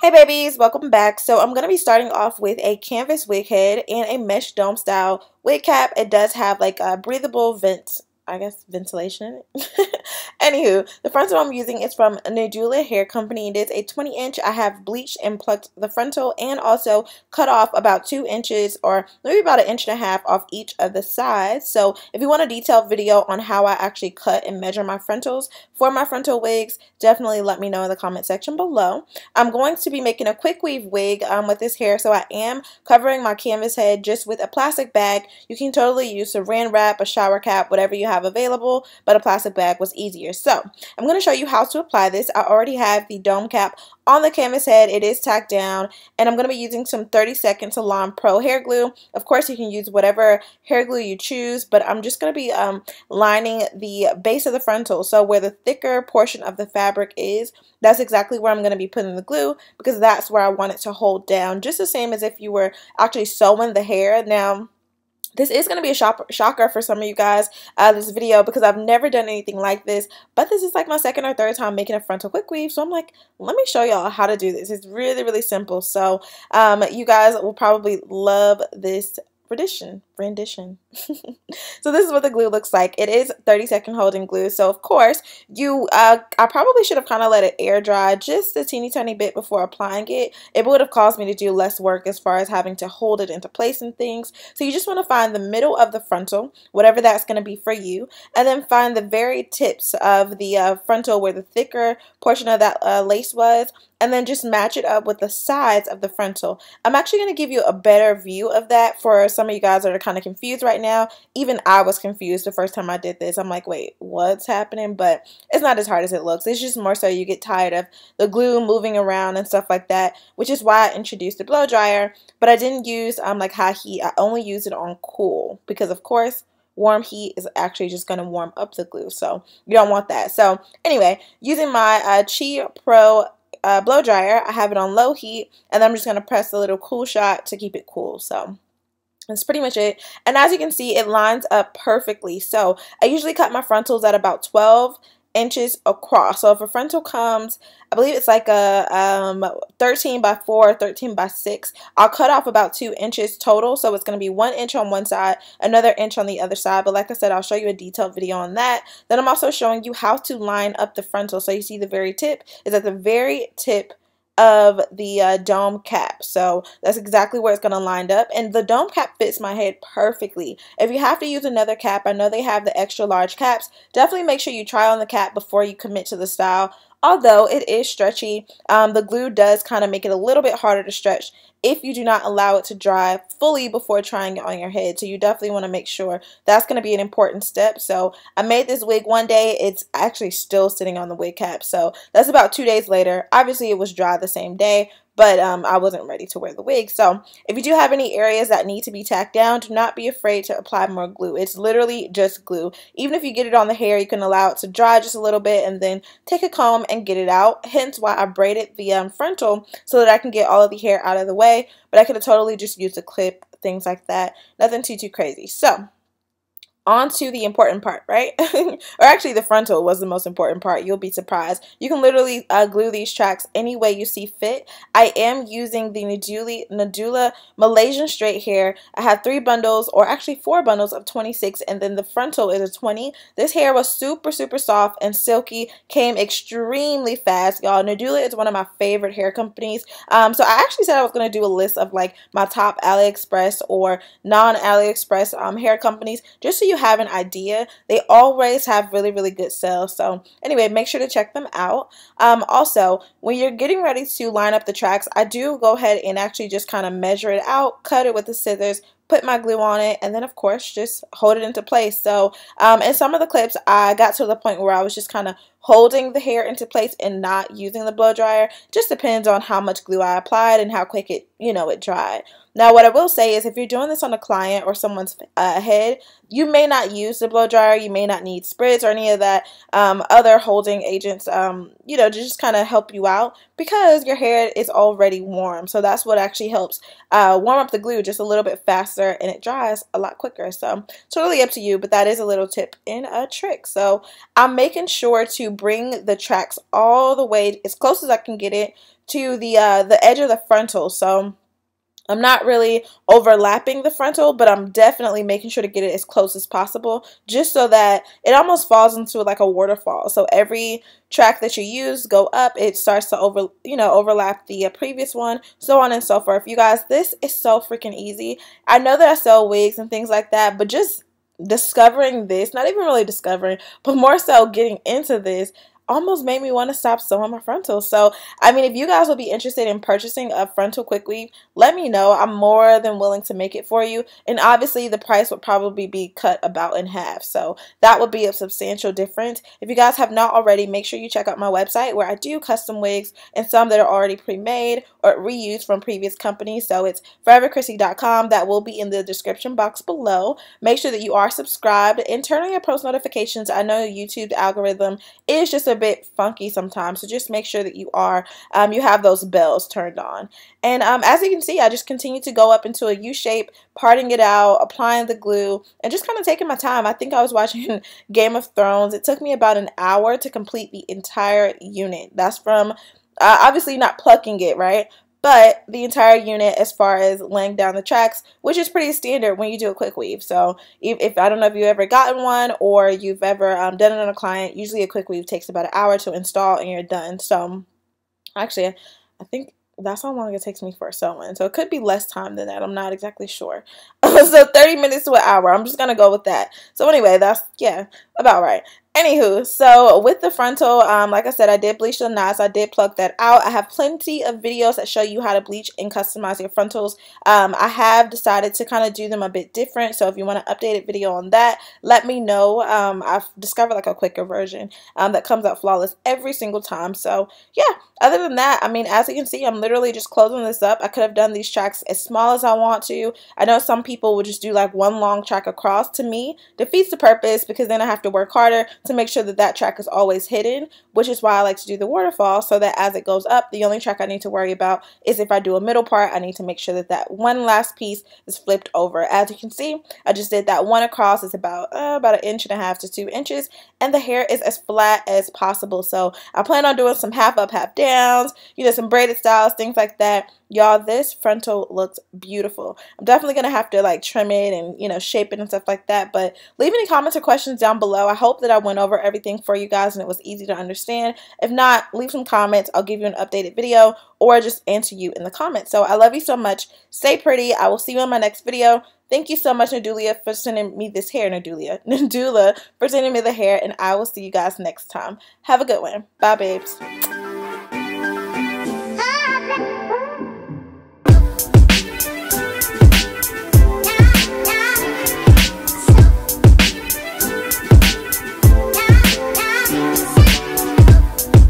Hey babies, welcome back. So I'm going to be starting off with a canvas wig head and a mesh dome style wig cap. It does have like a breathable ventilation. Anywho, the frontal I'm using is from Nadula Hair Company. It is a 20-inch. I have bleached and plucked the frontal and also cut off about 2 inches or maybe about 1.5 inches off each of the sides. So if you want a detailed video on how I actually cut and measure my frontals for my frontal wigs, definitely let me know in the comment section below. I'm going to be making a quick weave wig with this hair, so I am covering my canvas head just with a plastic bag. You can totally use saran wrap, a shower cap, whatever you have available, but a plastic bag was easier. So I'm going to show you how to apply this. I already have the dome cap on the canvas head. It is tacked down, and I'm going to be using some 30-second Salon Pro hair glue. Of course, you can use whatever hair glue you choose, but I'm just going to be lining the base of the frontal. So where the thicker portion of the fabric is, that's exactly where I'm going to be putting the glue, because that's where I want it to hold down, just the same as if you were actually sewing the hair. Now, this is going to be a shocker for some of you guys, this video, because I've never done anything like this, but this is like my second or third time making a frontal quick weave, so I'm like, let me show y'all how to do this. It's really, really simple, so you guys will probably love this rendition. So this is what the glue looks like. It is 30-second holding glue, so of course you I probably should have kind of let it air dry just a teeny tiny bit before applying it. It would have caused me to do less work as far as having to hold it into place and things. So you just want to find the middle of the frontal, whatever that's going to be for you, and then find the very tips of the frontal where the thicker portion of that lace was, and then just match it up with the sides of the frontal. I'm actually going to give you a better view of that for some of you guys that are kind of confused right now. Even I was confused the first time I did this. I'm like, wait, what's happening? But it's not as hard as it looks. It's just more so you get tired of the glue moving around and stuff like that, which is why I introduced the blow dryer. But I didn't use like high heat. I only used it on cool because, of course, warm heat is actually just going to warm up the glue. So you don't want that. So anyway, using my Chi Pro blow dryer, I have it on low heat, and then I'm just going to press a little cool shot to keep it cool. So that's pretty much it. And as you can see, it lines up perfectly. So I usually cut my frontals at about 12 inches across. So if a frontal comes, I believe it's like a 13 by 4, 13 by 6, I'll cut off about 2 inches total. So it's going to be 1 inch on one side, another inch on the other side. But like I said, I'll show you a detailed video on that. Then I'm also showing you how to line up the frontal. So you see the very tip is at the very tip of the dome cap. So that's exactly where it's going to line up, and the dome cap fits my head perfectly. If you have to use another cap, I know they have the extra large caps. Definitely make sure you try on the cap before you commit to the style. Although it is stretchy, the glue does kind of make it a little bit harder to stretch if you do not allow it to dry fully before trying it on your head. So you definitely want to make sure that's going to be an important step. So I made this wig one day. It's actually still sitting on the wig cap. So that's about 2 days later. Obviously it was dry the same day, but I wasn't ready to wear the wig. So if you do have any areas that need to be tacked down, do not be afraid to apply more glue. It's literally just glue. Even if you get it on the hair, you can allow it to dry just a little bit and then take a comb and get it out. Hence why I braided the frontal so that I can get all of the hair out of the way. But I could have totally just used a clip, things like that. Nothing too crazy. So on to the important part, right? Or actually the frontal was the most important part. You'll be surprised. You can literally glue these tracks any way you see fit. I am using the Nadula Malaysian straight hair. I have 3 bundles, or actually 4 bundles of 26, and then the frontal is a 20. This hair was super soft and silky, came extremely fast, y'all. Nadula is one of my favorite hair companies. So I actually said I was going to do a list of like my top Aliexpress or non-Aliexpress hair companies, just so you have an idea. They always have really good sales. So anyway, make sure to check them out. Also, when you're getting ready to line up the tracks, I do go ahead and actually just kind of measure it out, cut it with the scissors, put my glue on it, and then of course just hold it into place. So in some of the clips I got to the point where I was just kind of holding the hair into place and not using the blow dryer. It just depends on how much glue I applied and how quick it it dried. Now what I will say is if you're doing this on a client or someone's head, you may not use the blow dryer, you may not need spritz or any of that other holding agents to just kind of help you out, because your hair is already warm. So that's what actually helps warm up the glue just a little bit faster, and it dries a lot quicker. So totally up to you, but that is a little tip and a trick. So I'm making sure to bring the tracks all the way as close as I can get it to the edge of the frontal. So I'm not really overlapping the frontal, but I'm definitely making sure to get it as close as possible, just so that it almost falls into like a waterfall. So every track that you use go up, it starts to overlap the previous one, so on and so forth. You guys, this is so freaking easy. I know that I sell wigs and things like that, but just discovering this, not even really discovering, but more so getting into this, almost made me want to stop sewing my frontals. So, I mean, if you guys would be interested in purchasing a frontal quick weave, let me know. I'm more than willing to make it for you. And obviously, the price would probably be cut about in half. So, that would be a substantial difference. If you guys have not already, make sure you check out my website where I do custom wigs and some that are already pre-made or reused from previous companies. So, it's foreverchrissy.com. That will be in the description box below. Make sure that you are subscribed and turn on your post notifications. I know YouTube's algorithm is just a bit funky sometimes, so just make sure that you are you have those bells turned on. And as you can see, I just continue to go up into a U shape, parting it out, applying the glue, and just kind of taking my time. I think I was watching Game of Thrones. It took me about an hour to complete the entire unit. That's from obviously not plucking it, right? But the entire unit as far as laying down the tracks, which is pretty standard when you do a quick weave. So if I don't know if you've ever gotten one or you've ever done it on a client, usually a quick weave takes about an hour to install and you're done. So actually, I think that's how long it takes me for sewing. So it could be less time than that. I'm not exactly sure. So 30 minutes to an hour. I'm just going to go with that. So anyway, that's, yeah, about right. Anywho, so with the frontal, like I said, I did bleach the knots. I did pluck that out. I have plenty of videos that show you how to bleach and customize your frontals. I have decided to kind of do them a bit different. So if you want an updated video on that, let me know. I've discovered like a quicker version that comes out flawless every single time. So yeah, other than that, I mean, as you can see, I'm literally just closing this up. I could have done these tracks as small as I want to. I know some people would just do like one long track across. To me, defeats the purpose, because then I have to work harder to make sure that that track is always hidden, which is why I like to do the waterfall, so that as it goes up, the only track I need to worry about is if I do a middle part, I need to make sure that that one last piece is flipped over. As you can see, I just did that one across. It's about an 1.5 to 2 inches, and the hair is as flat as possible. So I plan on doing some half up, half downs, some braided styles, things like that. Y'all, this frontal looks beautiful. I'm definitely going to have to like trim it and, shape it and stuff like that. But leave any comments or questions down below. I hope that I went over everything for you guys and it was easy to understand. If not, leave some comments. I'll give you an updated video or just answer you in the comments. So I love you so much. Stay pretty. I will see you in my next video. Thank you so much, Nadula, for sending me this hair. Nadula for sending me the hair. And I will see you guys next time. Have a good one. Bye, babes.